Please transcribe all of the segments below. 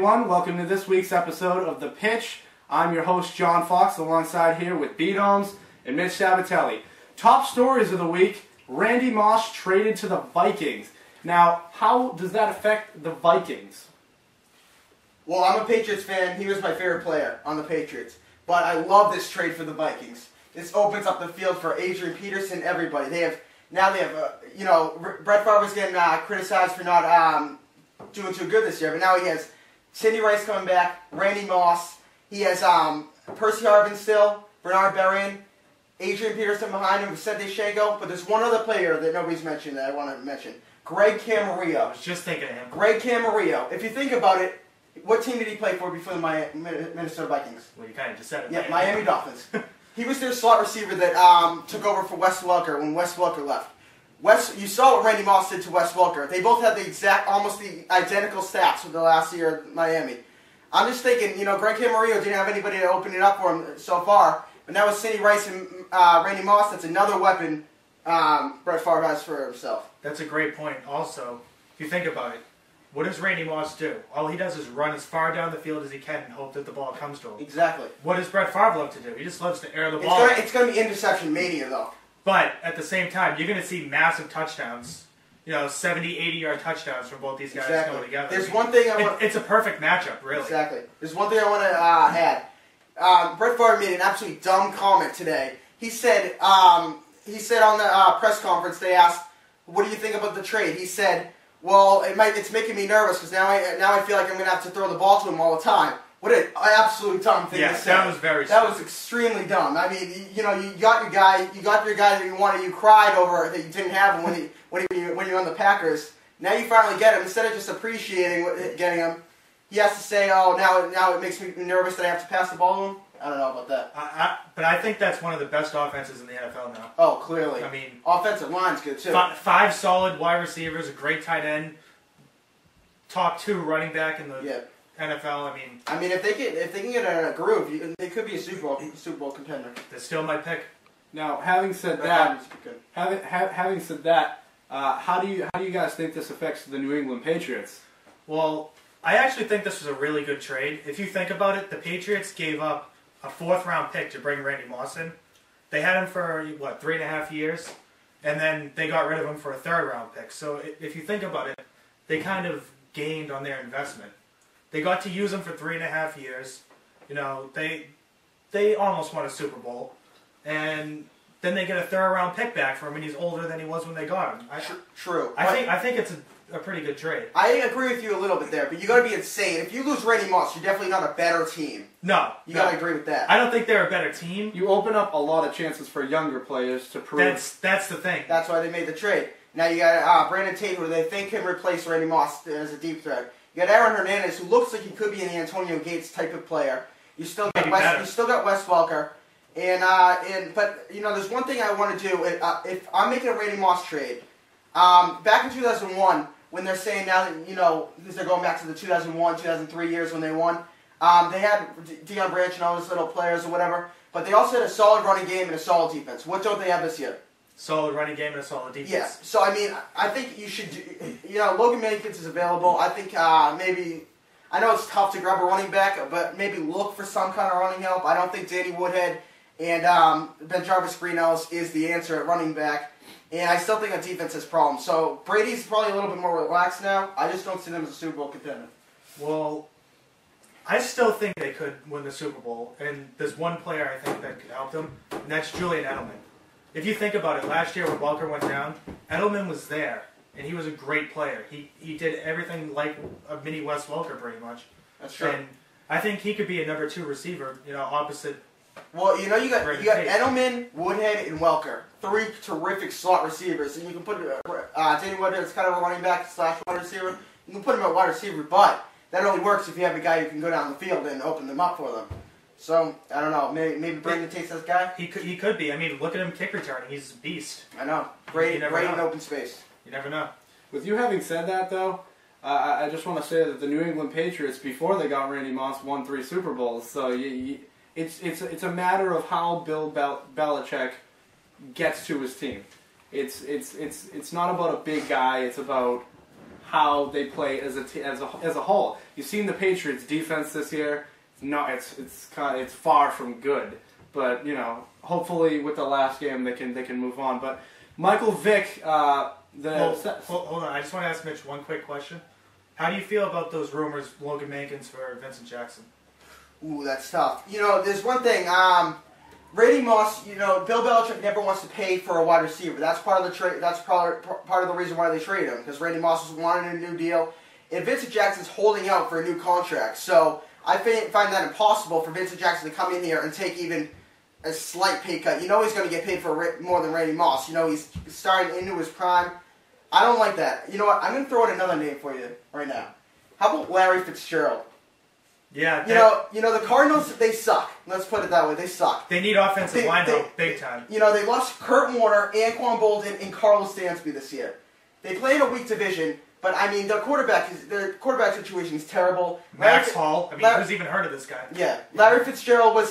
everyone. Welcome to this week's episode of The Pitch. I'm your host, John Fox, alongside here with Pete Holmes and Mitch Sabatelli. Top stories of the week, Randy Moss traded to the Vikings. Now, how does that affect the Vikings? Well, I'm a Patriots fan. He was my favorite player on the Patriots. But I love this trade for the Vikings. This opens up the field for Adrian Peterson, everybody. They have Brett Favre was getting criticized for not doing too good this year, but now he has Sidney Rice coming back, Randy Moss. He has Percy Harvin still, Bernard Berrian, Adrian Peterson behind him, Vicente Shango. But there's one other player that nobody's mentioned that I want to mention. Greg Camarillo. I was just thinking of him. Greg Camarillo. If you think about it, what team did he play for before the Minnesota Vikings? Well, you kind of just said it. Yeah, Miami Dolphins. He was their slot receiver that took over for Wes Welker when Wes Welker left. You saw what Randy Moss did to Wes Welker. They both had almost the identical stats for the last year at Miami. I'm just thinking, Greg Camarillo didn't have anybody to open it up for him so far, but now with Sidney Rice and Randy Moss, that's another weapon Brett Favre has for himself. That's a great point. Also, if you think about it, what does Randy Moss do? All he does is run as far down the field as he can and hope that the ball comes to him. Exactly. What does Brett Favre love to do? He just loves to air the ball. It's going to be interception mania, though. But at the same time, you're going to see massive touchdowns. 70, 80-yard touchdowns from both these guys going together. There's one thing I want. It's a perfect matchup, really. Exactly. There's one thing I want to add. Brett Favre made an absolutely dumb comment today. He said on the press conference, they asked, "What do you think about the trade?" He said, "Well, it's making me nervous because now I feel like I'm going to have to throw the ball to him all the time." What an absolute dumb thing to say. Yeah, that was very That was extremely dumb. I mean, you got your guy that you wanted, you cried over that you didn't have him when you're on the Packers. Now you finally get him. Instead of just appreciating getting him, he has to say, "Oh, now it makes me nervous that I have to pass the ball to him." I don't know about that. But I think that's one of the best offenses in the NFL now. Oh, clearly. I mean, offensive line's good too. Five solid wide receivers, a great tight end, top 2 running back in the NFL. I mean, if they can get in a groove, they could be a Super Bowl contender. That's still my pick. Now, having said that, how do you guys think this affects the New England Patriots? Well, I actually think this was a really good trade. If you think about it, the Patriots gave up a 4th-round pick to bring Randy Moss in. They had him for, 3.5 years? And then they got rid of him for a 3rd-round pick. So if you think about it, they kind of gained on their investment. They got to use him for 3.5 years. They almost won a Super Bowl. And then they get a 3rd-round pick back for him, and he's older than he was when they got him. True. I think it's a pretty good trade. I agree with you a little bit there, but you got to be insane. If you lose Randy Moss, you're definitely not a better team. No. You got to agree with that. I don't think they're a better team. You open up a lot of chances for younger players to prove. That's the thing. That's why they made the trade. Now you got Brandon Tate, who they think can replace Randy Moss as a deep threat. You got Aaron Hernandez, who looks like he could be an Antonio Gates type of player. You still got Wes Welker, but there's one thing I want to do. If I'm making a Randy Moss trade, back in 2001, when they're saying now that because they're going back to the 2001, 2003 years when they won, they had Deion Branch and all those little players or whatever, but they also had a solid running game and a solid defense. What don't they have this year? Solid running game and a solid defense. Yeah. So I think you should. Logan Mankins is available. I think maybe. I know it's tough to grab a running back, but maybe look for some kind of running help. I don't think Danny Woodhead and BenJarvus Green-Ellis is the answer at running back, and I still think our defense has problems. So Brady's probably a little bit more relaxed now. I just don't see them as a Super Bowl contender. Well, I still think they could win the Super Bowl, and there's one player I think that could help them, and that's Julian Edelman. If you think about it, last year when Welker went down, Edelman was there, and he was a great player. He did everything like a mini Wes Welker, pretty much. That's true. And I think he could be a number 2 receiver, opposite. Well, you got Edelman, Woodhead, and Welker, 3 terrific slot receivers, and you can put Danny Woodhead as kind of a running back / wide receiver. You can put him at wide receiver, but that only works if you have a guy who can go down the field and open them up for them. So, I don't know. Maybe Brandon Tate's that guy? He could be. I mean, look at him kick returning. He's a beast. I know. Great in open space. You never know. With you having said that, though, I just want to say that the New England Patriots, before they got Randy Moss, won 3 Super Bowls. So it's a matter of how Bill Belichick gets to his team. It's not about a big guy. It's about how they play as a whole. You've seen the Patriots' defense this year. It's far from good, but hopefully with the last game they can move on. But Michael Vick, hold on, I just want to ask Mitch one quick question. How do you feel about those rumors, Logan Mankins for Vincent Jackson? Ooh, that's tough. There's one thing. Randy Moss, Bill Belichick never wants to pay for a wide receiver. That's part of the trade. That's part of the reason why they traded him, because Randy Moss was wanting a new deal, and Vincent Jackson's holding out for a new contract. So I find that impossible for Vincent Jackson to come in here and take even a slight pay cut. He's going to get paid for more than Randy Moss. He's starting into his prime. I don't like that. You know what? I'm going to throw in another name for you right now. How about Larry Fitzgerald? Yeah. The Cardinals, they suck. Let's put it that way. They suck. They need offensive line help big time. They lost Kurt Warner, Anquan Bolden, and Carlos Dansby this year. They play in a weak division, but their quarterback situation is terrible. Max Hall. Who's even heard of this guy? Yeah. Larry Fitzgerald was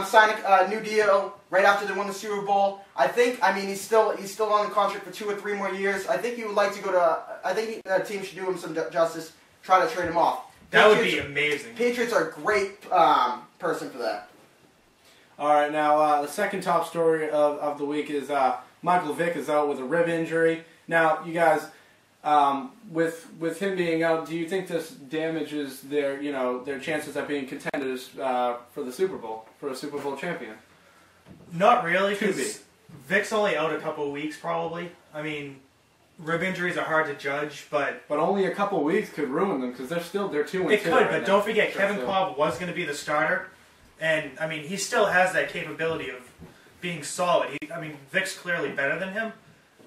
signing a new deal right after they won the Super Bowl. He's still on the contract for 2 or 3 more years. I think he would like to go to. I think the team should do him some justice. Try to trade him off. That would be amazing. Patriots are a great person for that. All right, now the second top story of the week is Michael Vick is out with a rib injury. Now, you guys, with him being out, do you think this damages their chances at being contenders for the Super Bowl, for a Super Bowl champion? Not really, because Vick's only out a couple of weeks, probably. Rib injuries are hard to judge, but only a couple of weeks could ruin them because they're 2-2. It could, but don't forget, Kevin Kolb was going to be the starter, and he still has that capability of being solid. Vic's clearly better than him,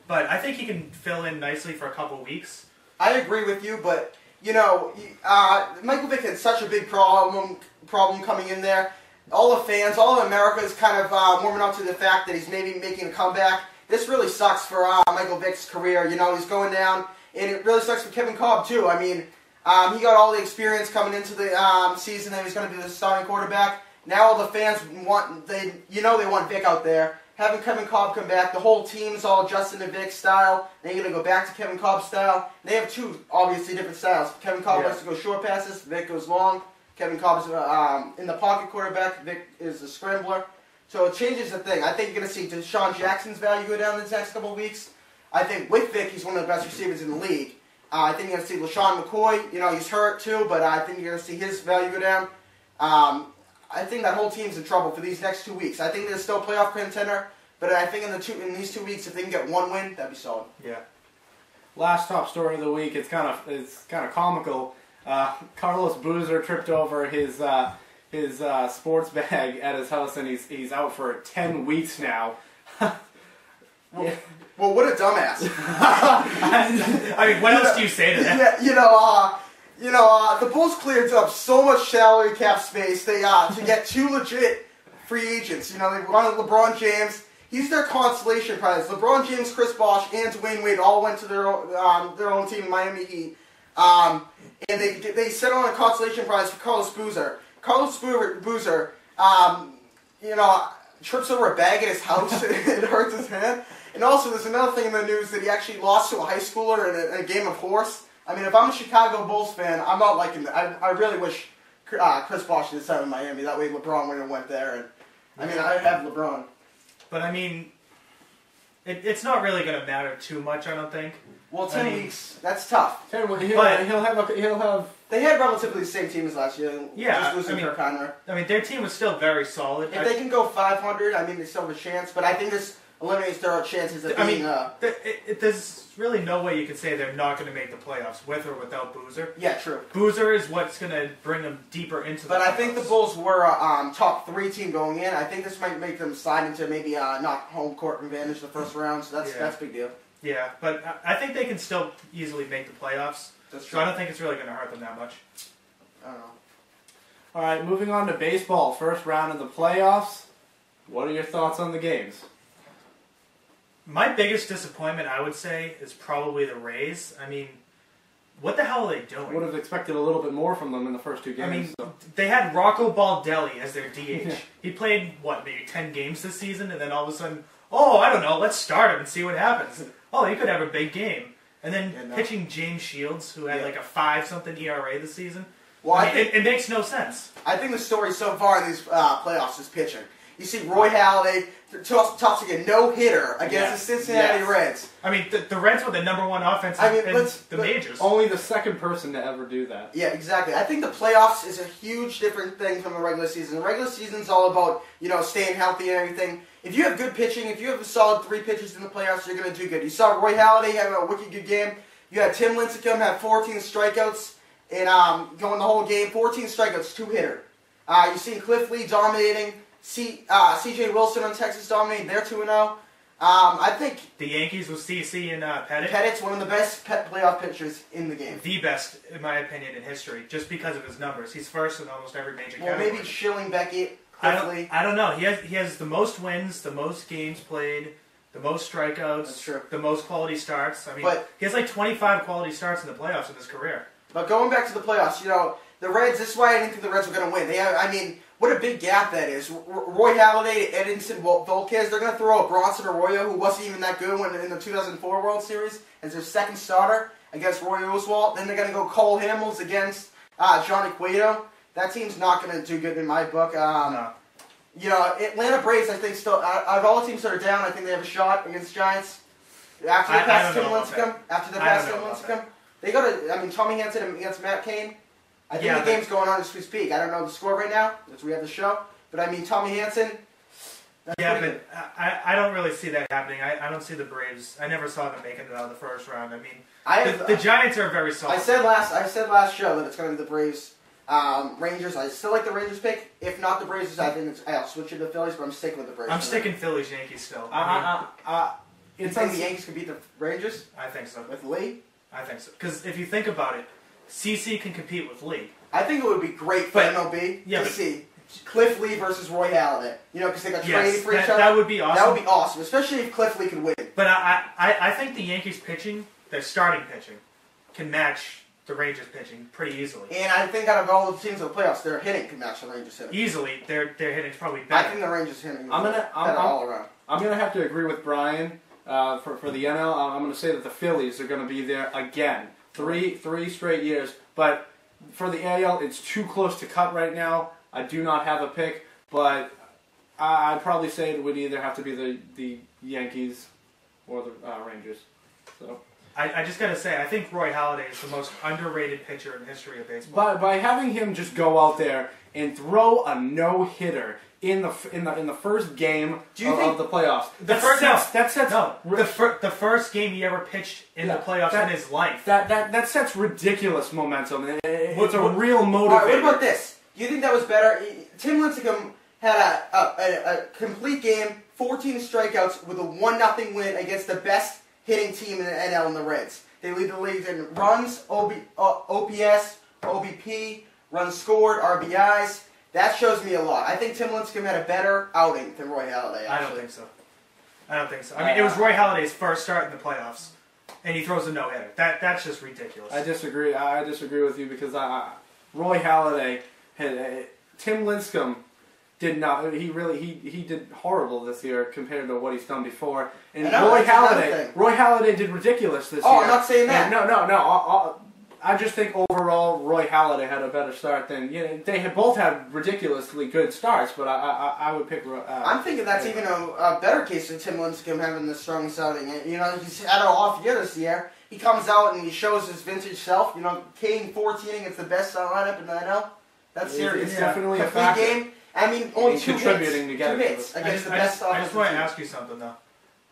but I think he can fill in nicely for a couple of weeks. I agree with you, but Michael Vick had such a big problem coming in there. All the fans, all of America is kind of warming up to the fact that he's maybe making a comeback. This really sucks for Michael Vick's career. He's going down, and it really sucks for Kevin Kolb too. He got all the experience coming into the season that he was going to be the starting quarterback. Now all the fans want Vick out there. Having Kevin Kolb come back, the whole team's all adjusting to Vick's style. They're going to go back to Kevin Kolb's style. They have 2 obviously different styles. Kevin Kolb likes to go short passes. Vick goes long. Kevin Kolb's in the pocket quarterback. Vick is a scrambler. So it changes the thing. I think you're going to see Deshaun Jackson's value go down in the next couple of weeks. I think with Vick, he's one of the best receivers in the league. I think you're going to see LaShawn McCoy. He's hurt too, but I think you're going to see his value go down. I think that whole team's in trouble for these next 2 weeks. I think they're still a playoff contender, but I think in these 2 weeks, if they can get 1 win, that'd be solid. Yeah. Last top story of the week. It's kind of comical. Carlos Boozer tripped over his sports bag at his house, and he's out for 10 weeks now. Well, what a dumbass! What else do you say to that? Yeah, the Bulls cleared up so much salary cap space. They to get 2 legit free agents. They wanted LeBron James. He's their consolation prize. LeBron James, Chris Bosh, and Dwayne Wade all went to their own team, Miami Heat, and they set on a consolation prize for Carlos Boozer. Carlos Boozer, trips over a bag at his house and it hurts his hand. And also, there's another thing in the news that he actually lost to a high schooler in a game of horse. If I'm a Chicago Bulls fan, I'm not liking that. I really wish Chris Bosh had decided in Miami. That way LeBron wouldn't have went there. And I'd have LeBron. But it's not really going to matter too much, I don't think. Well, 10 weeks, that's tough. He'll have. They had relatively the same team as last year. Yeah, just losing Kirk Conner. Their team was still very solid. If they can go 500, they still have a chance. But I think this eliminates their chances of being. There's really no way you can say they're not going to make the playoffs with or without Boozer. Yeah, true. Boozer is what's going to bring them deeper into the playoffs. But I think the Bulls were a top 3 team going in. I think this might make them slide into maybe not home court advantage the first round. So that's a big deal. Yeah, but I think they can still easily make the playoffs. That's true. So I don't think it's really going to hurt them that much. I don't know. All right, moving on to baseball. First round of the playoffs. What are your thoughts on the games? My biggest disappointment, I would say, is probably the Rays. What the hell are they doing? Would have expected a little bit more from them in the first 2 games. They had Rocco Baldelli as their DH. He played, maybe 10 games this season, and then all of a sudden, I don't know, let's start him and see what happens. Oh, he could have a big game. and then pitching James Shields, who had like a 5-something ERA this season. Well, I mean, it makes no sense. I think the story so far in these playoffs is pitching. You see Roy Halladay tossing a no-hitter against the Cincinnati Reds. I mean, the Reds were the #1 offense in the majors. Only the second person to ever do that. Yeah, exactly. I think the playoffs is a huge different thing from the regular season. The regular season is all about, staying healthy and everything. If you have good pitching, if you have a solid 3 pitchers in the playoffs, you're going to do good. You saw Roy Halladay have a wicked good game. You had Tim Lincecum have 14 strikeouts and going the whole game. 14 strikeouts, 2-hitter. You've seen Cliff Lee dominating. C.J. Wilson on Texas dominating. They're 2-0. I think the Yankees with CC and Pettit. Pettit's one of the best playoff pitchers in the game. The best, in my opinion, in history, just because of his numbers. He's first in almost every major category. Well, maybe Schilling, Beckett, Cliff Lee. I don't know. He has the most wins, the most games played, the most strikeouts, the most quality starts. I mean, he has like 25 quality starts in the playoffs in his career. But going back to the playoffs, the Reds. This is why I didn't think the Reds were going to win. What a big gap that is. Roy Halladay, Edinson Volquez, they're going to throw out Bronson Arroyo, who wasn't even that good in the 2004 World Series, as their second starter against Roy Oswalt. Then they're going to go Cole Hamels against Johnny Cueto. That team's not going to do good in my book. No. Atlanta Braves, I think, still, out of all the teams that are down, I think they have a shot against Giants. After they pass Tim Lincecum, they go to, Tommy Hanson against Matt Cain. I think the game's going on as we speak. I don't know the score right now, as we have the show. But Tommy Hanson. But I don't really see that happening. I don't see the Braves. I never saw them making it out of the first round. The Giants are very solid. I said last show that it's going to be the Braves, Rangers. I still like the Rangers pick. If not the Braves, I'll switch it to the Phillies. But I'm sticking with the Braves. I'm sticking Phillies, Yankees still. You think the Yankees could beat the Rangers? I think so. With Lee? I think so. Because if you think about it, CC can compete with Lee. I think it would be great for MLB to see Cliff Lee versus Roy Halladay. Because they got traded for each other. That would be awesome. That would be awesome, especially if Cliff Lee could win. But I think the Yankees pitching, their starting pitching, can match the Rangers pitching pretty easily. And I think out of all the teams in the playoffs, their hitting can match the Rangers hitting. Easily, their hitting's probably better. I think the Rangers hitting all around. I'm gonna have to agree with Brian for the NL. I'm gonna say that the Phillies are gonna be there again. Three straight years, but for the AL, it's too close to cut right now. I do not have a pick, but I'd probably say it would either have to be the Yankees or the Rangers. So I just gotta say, I think Roy Halladay is the most underrated pitcher in the history of baseball. By having him just go out there and throw a no-hitter in the first game of the playoffs. The first game he ever pitched in the playoffs in his life. That sets ridiculous momentum. It's a real motivator. All right, what about this? Do you think that was better? Tim Lincecum had a complete game, 14 strikeouts with a 1-0 win against the best hitting team in the NL in the Reds. They lead the league in runs, OPS, OBP, runs scored, RBIs. That shows me a lot. I think Tim Lincecum had a better outing than Roy Halladay. I don't think so. It was Roy Halladay's first start in the playoffs, and he throws a no-hitter. That's just ridiculous. I disagree. I disagree with you because Roy Halladay Tim Lincecum did not. He did horrible this year compared to what he's done before. And Roy Halladay did ridiculous this year. Oh, I'm not saying that. No. I just think overall Roy Halladay had a better start than they both had ridiculously good starts, but I would pick. I'm thinking that's even a better case than Tim Lincecum having the strongest outing. He's had an off year this year. He comes out and he shows his vintage self. King 14 against the best lineup in the NL. That's serious. It's definitely a factor. Game. Only two hits against the best. I just want to ask you something though.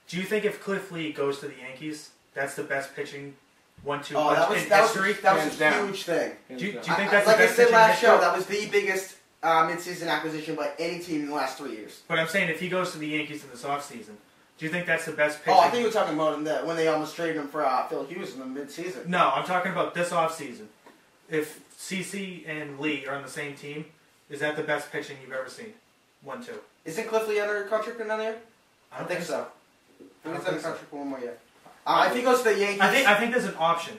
Do you think if Cliff Lee goes to the Yankees, that's the best pitching 1-2 punch in history? That was a huge thing. Do you think that's like the best I said last show? That was the biggest midseason acquisition by any team in the last 3 years. But I'm saying if he goes to the Yankees in this offseason, do you think that's the best pitching? Oh, I think you were talking about when they almost traded him for Phil Hughes in the midseason. No, I'm talking about this offseason. If CC and Lee are on the same team, is that the best pitching you've ever seen? 1-2. Isn't Cliff Lee under contract another year? I don't think so. He's under contract for one more year. If he goes to the Yankees... I think there's an option.